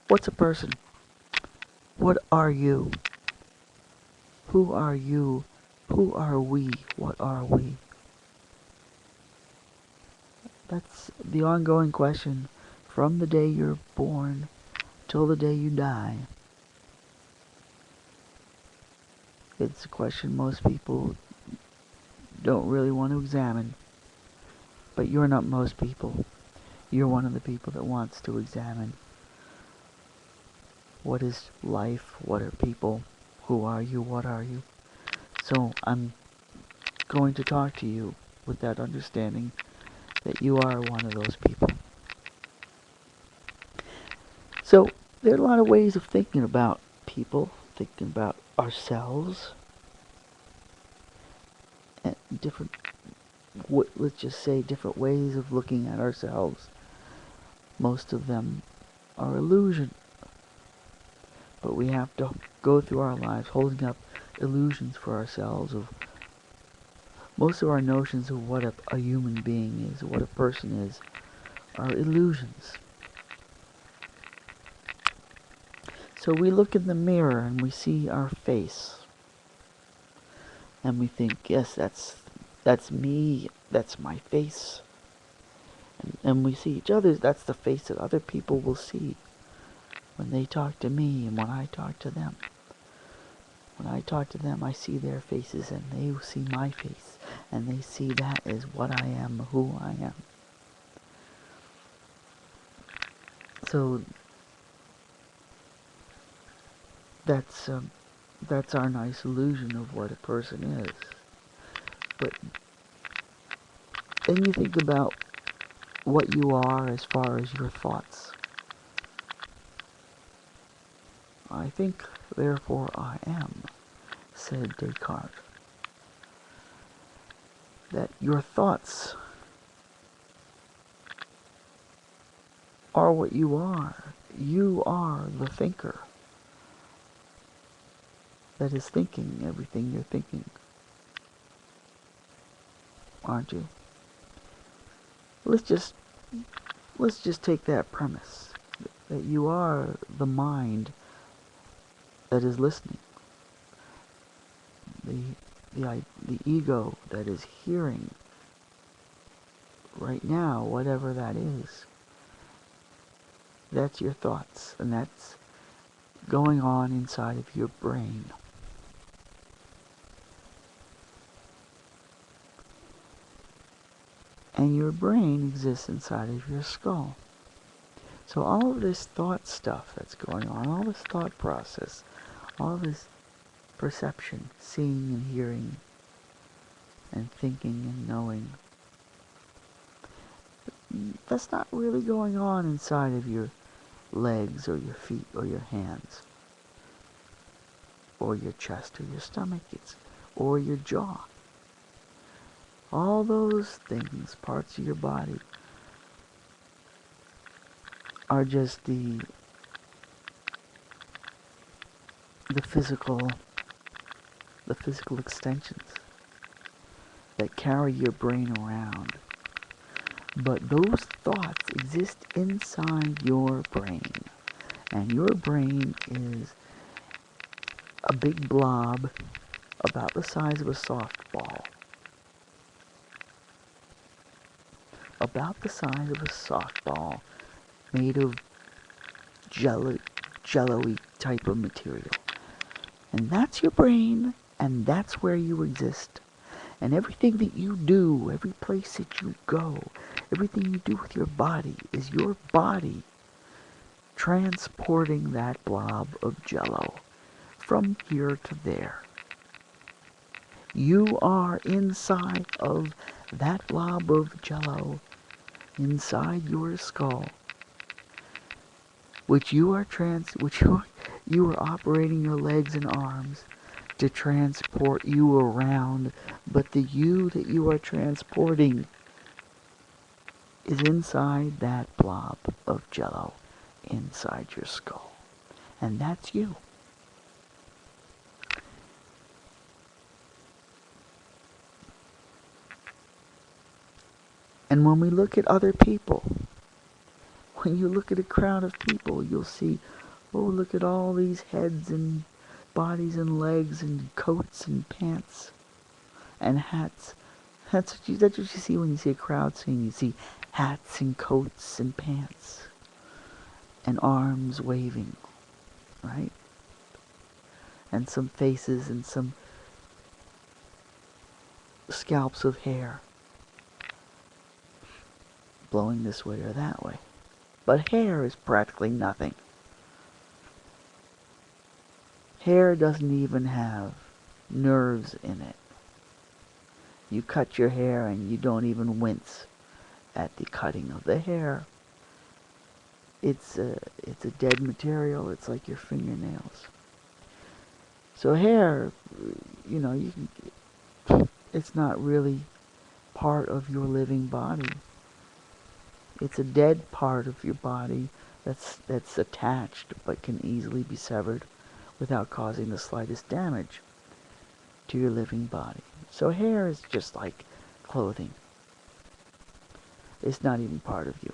What's a person? What are you? Who are you? Who are we? What are we? That's the ongoing question from the day you're born till the day you die. It's a question most people don't really want to examine. But you're not most people. You're one of the people that wants to examine. What is life? What are people? Who are you? What are you? So I'm going to talk to you with that understanding that you are one of those people. So there are a lot of ways of thinking about people, thinking about ourselves, and different, let's just say different ways of looking at ourselves. Most of them are illusion. But we have to go through our lives holding up illusions for ourselves of most of our notions of what a human being is, what a person is, are illusions. So we look in the mirror and we see our face. And we think, yes, that's me, that's my face. And we see each other's, that's the face that other people will see when they talk to me and when I talk to them. When I talk to them, I see their faces and they see my face. And they see that as what I am, who I am. So that's our nice illusion of what a person is. But then you think about what you are as far as your thoughts. I think, therefore I am, said Descartes. That your thoughts are what you are. You are the thinker that is thinking everything you're thinking. Aren't you? Let's just take that premise that you are the mind that is listening, the ego that is hearing right now, whatever that is. That's your thoughts, and that's going on inside of your brain. And your brain exists inside of your skull. So all of this thought stuff that's going on, all this thought process, all this perception, seeing and hearing, and thinking and knowing, that's not really going on inside of your legs or your feet or your hands or your chest or your stomach or your jaw. All those things, parts of your body, are just the physical extensions that carry your brain around. But those thoughts exist inside your brain. And your brain is a big blob about the size of a softball. About the size of a softball, made of jello-y type of material. And that's your brain, and that's where you exist. And everything that you do, every place that you go, everything you do with your body is your body transporting that blob of jello from here to there. You are inside of that blob of jello, inside your skull, which you are operating your legs and arms to transport you around, but the you that you are transporting is inside that blob of jello inside your skull. And that's you. And when we look at other people, When you look at a crowd of people, you'll see, oh, look at all these heads and bodies and legs and coats and pants and hats. That's what you see when you see a crowd scene. You see hats and coats and pants and arms waving, right? And some faces and some scalps of hair blowing this way or that way. But hair is practically nothing. Hair doesn't even have nerves in it. You cut your hair and you don't even wince at the cutting of the hair. It's a dead material. It's like your fingernails. So hair, it's not really part of your living body. It's a dead part of your body that's attached but can easily be severed without causing the slightest damage to your living body. So hair is just like clothing. It's not even part of you.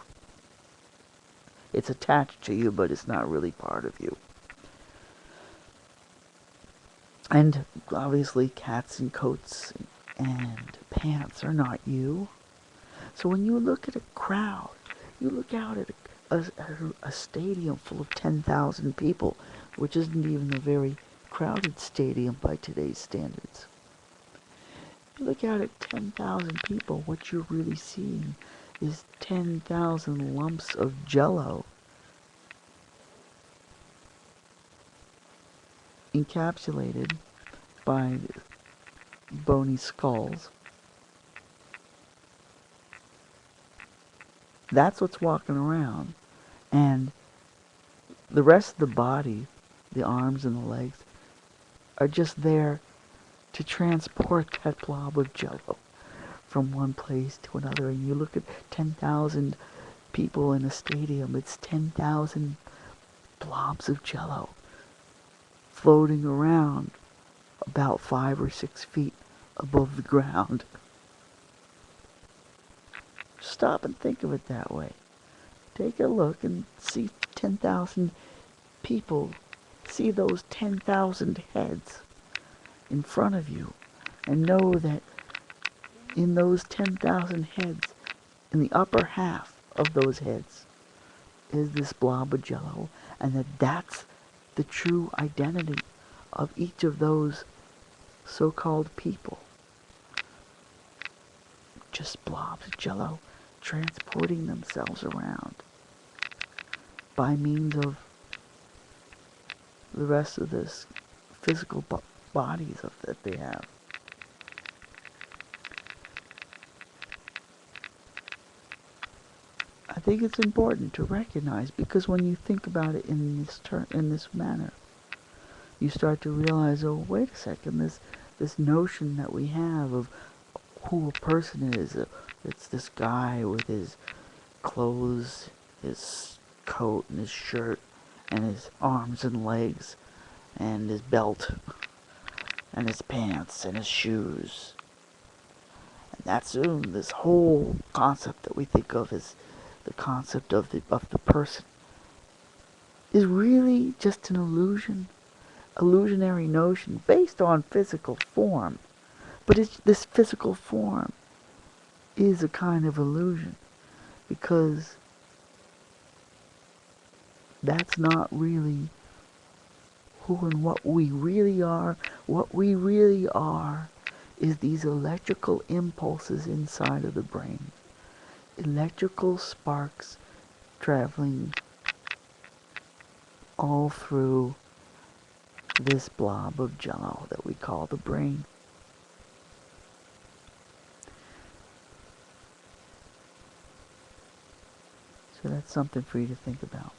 It's attached to you, but it's not really part of you. And obviously cats and coats and pants are not you. So when you look at a crowd, you look out at a stadium full of 10,000 people, which isn't even a very crowded stadium by today's standards. You look out at 10,000 people, what you're really seeing is 10,000 lumps of jello encapsulated by bony skulls. That's what's walking around. And the rest of the body, the arms and the legs, are just there to transport that blob of jello from one place to another. And you look at 10,000 people in a stadium, it's 10,000 blobs of jello floating around about 5 or 6 feet above the ground. Stop and think of it that way. Take a look and see 10,000 people. See those 10,000 heads in front of you. And know that in those 10,000 heads, in the upper half of those heads, is this blob of jello. And that's the true identity of each of those so-called people. Just blobs of jello transporting themselves around by means of the rest of this physical bodies that they have. I think it's important to recognize, because when you think about it in this manner, you start to realize, oh, wait a second, this notion that we have of who a person is, it's this guy with his clothes, his coat and his shirt, and his arms and legs, and his belt, and his pants, and his shoes. And that's this whole concept that we think of as the concept of the person is really just an illusionary notion based on physical form. But this physical form is a kind of illusion, because that's not really who and what we really are. What we really are is these electrical impulses inside of the brain. Electrical sparks traveling all through this blob of jello that we call the brain. So that's something for you to think about.